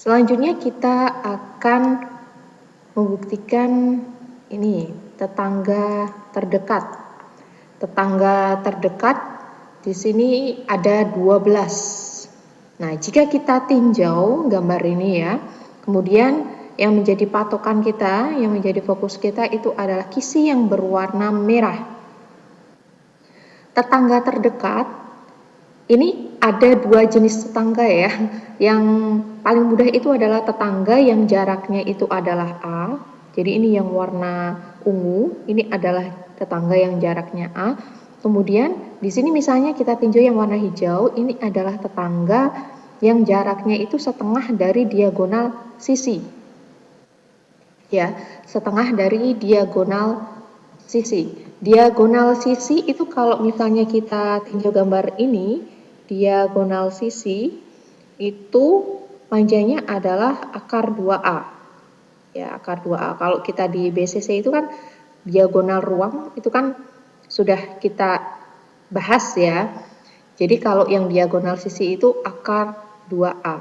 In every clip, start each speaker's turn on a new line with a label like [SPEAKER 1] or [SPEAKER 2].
[SPEAKER 1] Selanjutnya kita akan membuktikan ini tetangga terdekat. Tetangga terdekat di sini ada 12. Nah, jika kita tinjau gambar ini ya, kemudian yang menjadi patokan kita, yang menjadi fokus kita itu adalah kisi yang berwarna merah. Tetangga terdekat ini ada dua jenis tetangga ya. Yang paling mudah itu adalah tetangga yang jaraknya itu adalah A. Jadi ini yang warna ungu, ini adalah tetangga yang jaraknya A. Kemudian di sini misalnya kita tinjau yang warna hijau, ini adalah tetangga yang jaraknya itu setengah dari diagonal sisi. Ya, setengah dari diagonal sisi. Diagonal sisi itu kalau misalnya kita tinjau gambar ini, diagonal sisi itu panjangnya adalah akar 2A. Ya, akar 2A. Kalau kita di BCC itu kan diagonal ruang itu kan sudah kita bahas ya. Jadi kalau yang diagonal sisi itu akar 2A.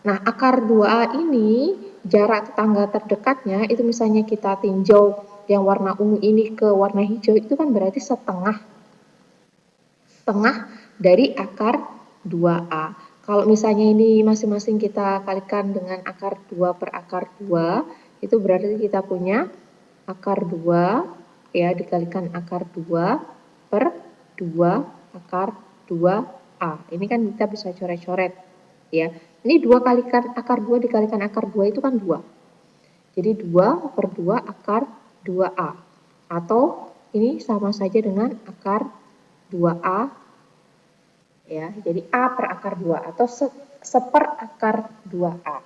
[SPEAKER 1] Nah, akar 2A ini jarak tetangga terdekatnya itu misalnya kita tinjau yang warna ungu ini ke warna hijau itu kan berarti setengah dari akar 2A. Kalau misalnya ini masing-masing kita kalikan dengan akar 2 per akar 2, itu berarti kita punya akar 2 ya dikalikan akar 2 per 2 akar 2A. Ini kan kita bisa coret-coret ya. Ini 2 kalikan akar 2 dikalikan akar 2 itu kan 2. Jadi 2 per 2 akar 2A. Atau ini sama saja dengan akar 2A ya. Jadi A per akar 2 atau seper akar 2A.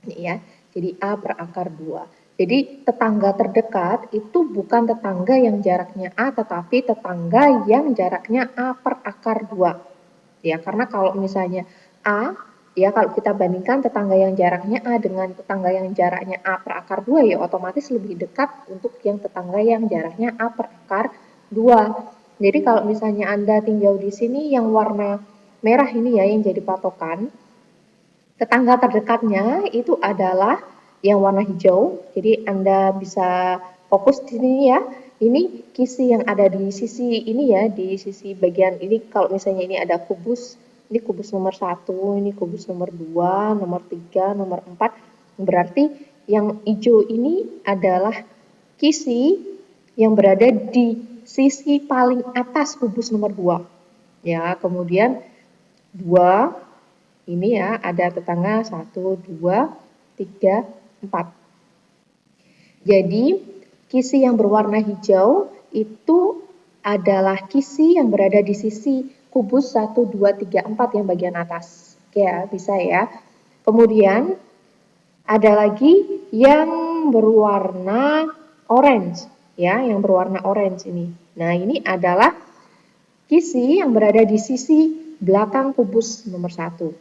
[SPEAKER 1] Ini ya. Jadi A per akar 2. Jadi tetangga terdekat itu bukan tetangga yang jaraknya A tetapi tetangga yang jaraknya A per akar 2. Ya, karena kalau misalnya A ya kalau kita bandingkan tetangga yang jaraknya A dengan tetangga yang jaraknya A per akar 2 ya otomatis lebih dekat untuk yang tetangga yang jaraknya A per akar 2. Jadi kalau misalnya Anda tinjau di sini yang warna merah ini ya yang jadi patokan, tetangga terdekatnya itu adalah yang warna hijau. Jadi Anda bisa fokus di sini ya. Ini kisi yang ada di sisi ini ya, di sisi bagian ini kalau misalnya ini ada kubus, ini kubus nomor 1, ini kubus nomor 2, nomor 3, nomor 4. Berarti yang hijau ini adalah kisi yang berada di sisi paling atas kubus nomor 2. Ya, kemudian 2 ini ya ada tetangga 1, 2, 3, 4. Jadi kisi yang berwarna hijau itu adalah kisi yang berada di sisi kubus 1, 2, 3, 4 yang bagian atas. Oke ya, bisa ya. Kemudian ada lagi yang berwarna orange ya, yang berwarna orange ini. Nah, ini adalah kisi yang berada di sisi belakang kubus nomor 1.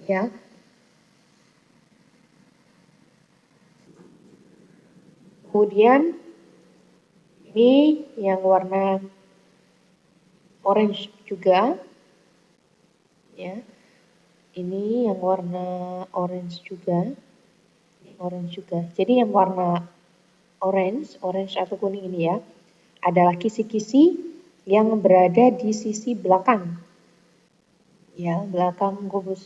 [SPEAKER 1] Ya. Kemudian ini yang warna orange juga. Ya. Ini yang warna orange juga. Orange juga. Jadi yang warna orange atau kuning ini ya, adalah kisi-kisi yang berada di sisi belakang. Ya, belakang kubus.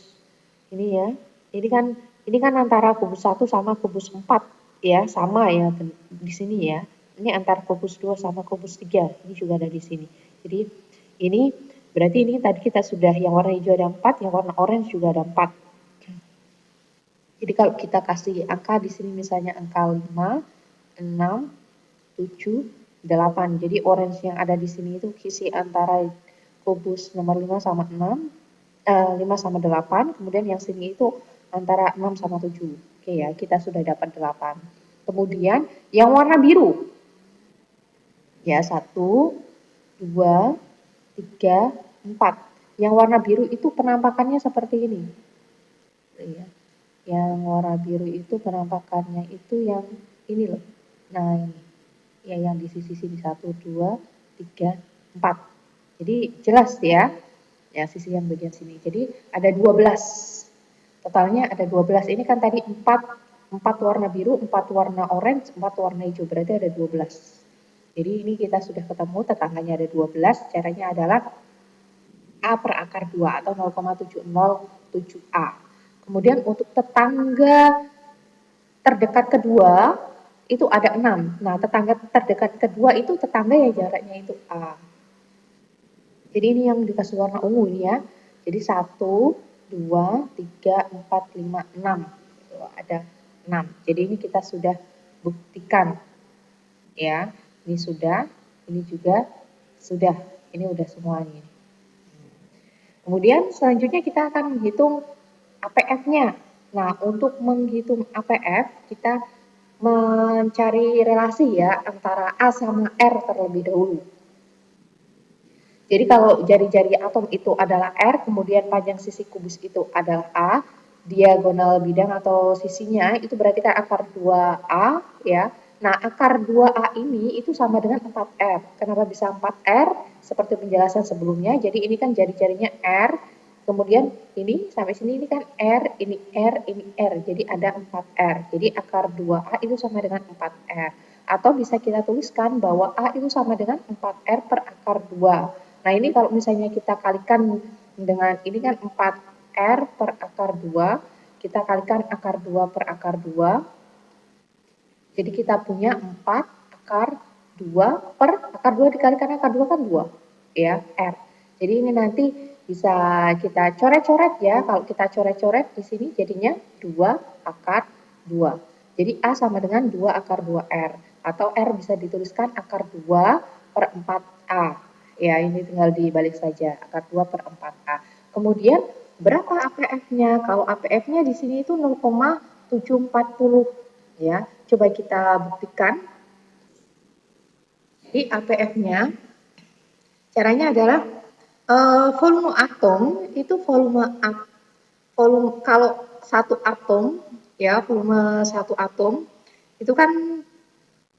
[SPEAKER 1] Ini ya. Ini kan antara kubus 1 sama kubus 4 ya, sama ya di sini ya. Ini antara kubus 2 sama kubus 3. Ini juga ada di sini. Jadi ini berarti ini tadi kita sudah yang warna hijau ada 4, yang warna orange juga ada 4. Jadi kalau kita kasih angka di sini misalnya angka 5, 6, 7, 8. Jadi orange yang ada di sini itu kisi antara kubus nomor 5 sama 6, 5 sama 8, kemudian yang sini itu antara 6 sama 7. Oke ya, kita sudah dapat 8. Kemudian yang warna biru. Ya, 1, 2, 3, 4. Yang warna biru itu penampakannya seperti ini. Ya. Yang warna biru itu penampakannya itu yang ini loh. Nah, ini. Ya, yang di sisi sini 1, 2, 3, 4. Jadi jelas ya. Ya, sisi yang bagian sini. Jadi ada 12. Totalnya ada 12. Ini kan tadi 4 warna biru, 4 warna orange, 4 warna hijau. Berarti ada 12. Jadi ini kita sudah ketemu tetangganya ada 12. Caranya adalah A per akar 2 atau 0,707A. Kemudian untuk tetangga terdekat kedua itu ada 6. Nah, tetangga terdekat kedua itu tetangga ya jaraknya itu A. Jadi ini yang dikasih warna ungu ini ya. Jadi 1, 2, 3, 4, 5, 6. Itu ada 6. Jadi ini kita sudah buktikan. Ya, ini sudah, ini juga sudah. Ini udah semua nih. Kemudian selanjutnya kita akan menghitung APF-nya. Nah, untuk menghitung APF, kita mencari relasi ya antara A sama R terlebih dahulu. Jadi kalau jari-jari atom itu adalah R, kemudian panjang sisi kubus itu adalah A, diagonal bidang atau sisinya itu berarti kan akar 2A ya. Nah, akar 2A ini itu sama dengan 4R. Kenapa bisa 4R? Seperti penjelasan sebelumnya, jadi ini kan jari-jarinya R, kemudian ini sampai sini ini kan R, ini R, ini R, jadi ada 4R. Jadi akar 2A itu sama dengan 4R. Atau bisa kita tuliskan bahwa A itu sama dengan 4R per akar 2. Nah, ini kalau misalnya kita kalikan dengan ini kan 4R per akar 2, kita kalikan akar 2 per akar 2, jadi kita punya 4 akar 2 per akar 2 dikalikan akar 2 kan 2, ya, R. Jadi ini nanti bisa kita coret-coret ya, kalau kita coret-coret di sini jadinya 2 akar 2. Jadi A sama dengan 2 akar 2R, atau R bisa dituliskan akar 2 per 4A. Ya, ini tinggal dibalik saja, akar 2 per 4A. Kemudian, berapa APF-nya? Kalau APF-nya di sini itu 0,740. Ya, coba kita buktikan. Jadi APF-nya, caranya adalah volume atom, itu volume kalau satu atom, ya, volume satu atom, itu kan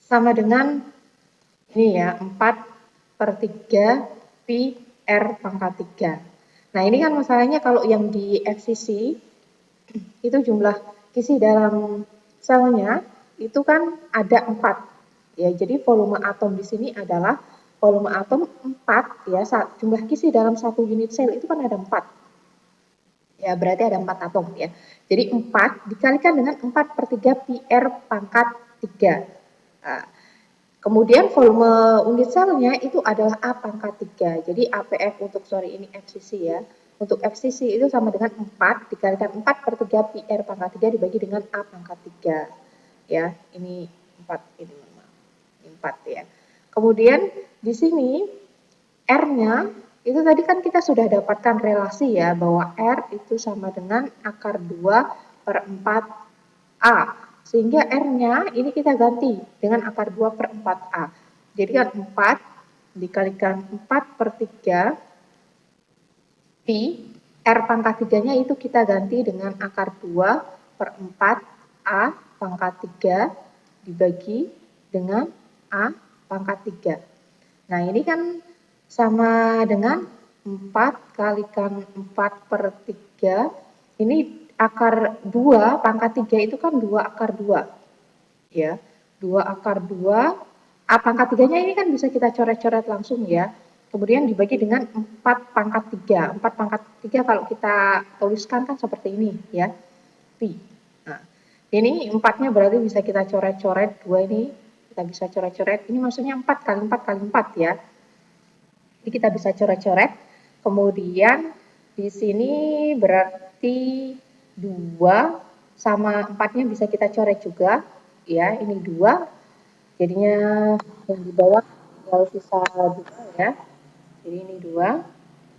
[SPEAKER 1] sama dengan ini ya, 4/3 pi R pangkat 3. Nah, ini kan masalahnya kalau yang di FCC, itu jumlah kisi dalam selnya, itu kan ada 4. Ya, jadi volume atom di sini adalah volume atom 4, ya, jumlah kisi dalam satu unit sel itu kan ada 4. Ya, berarti ada 4 atom ya. Jadi 4 dikalikan dengan 4/3 pi R pangkat 3. Nah, kemudian volume unit selnya itu adalah A pangkat 3. Jadi APF untuk, sorry ini FCC ya. Untuk FCC itu sama dengan 4 dikalikan 4/3 pi R pangkat 3 dibagi dengan A pangkat 3. Ya, ini 4 ini 4 ya. Kemudian di sini R-nya itu tadi kan kita sudah dapatkan relasi ya, bahwa R itu sama dengan akar 2/4A. Sehingga R-nya ini kita ganti dengan akar 2/4A. Jadi kan 4 dikalikan 4/3 pi R pangkat 3-nya itu kita ganti dengan akar 2/4A pangkat 3 dibagi dengan A pangkat 3. Nah, ini kan sama dengan 4 kalikan 4/3, ini akar 2 pangkat 3 itu kan 2 akar 2. Ya, 2 akar 2, A pangkat 3-nya ini kan bisa kita coret-coret langsung ya. Kemudian dibagi dengan 4 pangkat 3. 4 pangkat 3 kalau kita tuliskan kan seperti ini ya, pi. Nah, ini 4-nya berarti bisa kita coret-coret, 2 ini kita bisa coret-coret. Ini maksudnya 4 kali 4 kali 4 ya. Jadi kita bisa coret-coret. Kemudian di sini berarti 2 sama 4-nya bisa kita coret juga. Ya, ini 2. Jadinya yang di bawah tinggal sisa 2 ya. Jadi ini 2.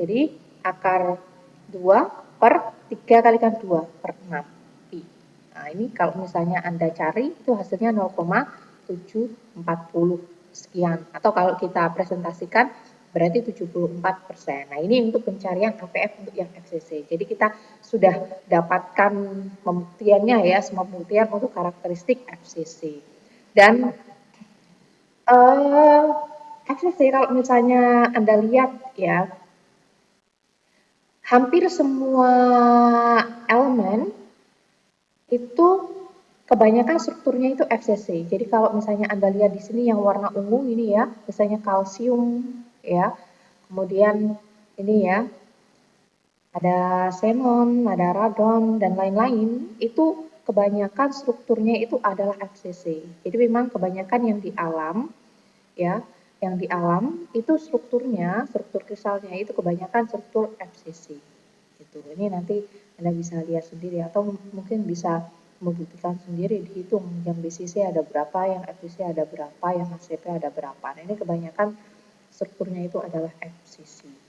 [SPEAKER 1] Jadi akar 2 per 3 kalikan 2 per 6 pi. Nah, ini kalau misalnya Anda cari itu hasilnya 0,740 sekian. Atau kalau kita presentasikan berarti 74%. Nah, ini untuk pencarian APF untuk yang FCC. Jadi kita sudah dapatkan pembuktiannya ya, semua pembuktian untuk karakteristik FCC. Dan FCC kalau misalnya Anda lihat ya, hampir semua elemen kebanyakan strukturnya itu FCC. Jadi kalau misalnya Anda lihat di sini yang warna ungu ini ya, misalnya kalsium ya. Kemudian ini ya, ada xenon, ada radon dan lain-lain. Itu kebanyakan strukturnya itu adalah FCC. Jadi memang kebanyakan yang di alam ya, yang di alam itu strukturnya, struktur kristalnya itu kebanyakan struktur FCC. Gitu. Ini nanti Anda bisa lihat sendiri atau mungkin bisa membuktikan sendiri dihitung yang BCC ada berapa, yang FCC ada berapa, yang HCP ada berapa. Nah, ini kebanyakan strukturnya itu adalah FCC.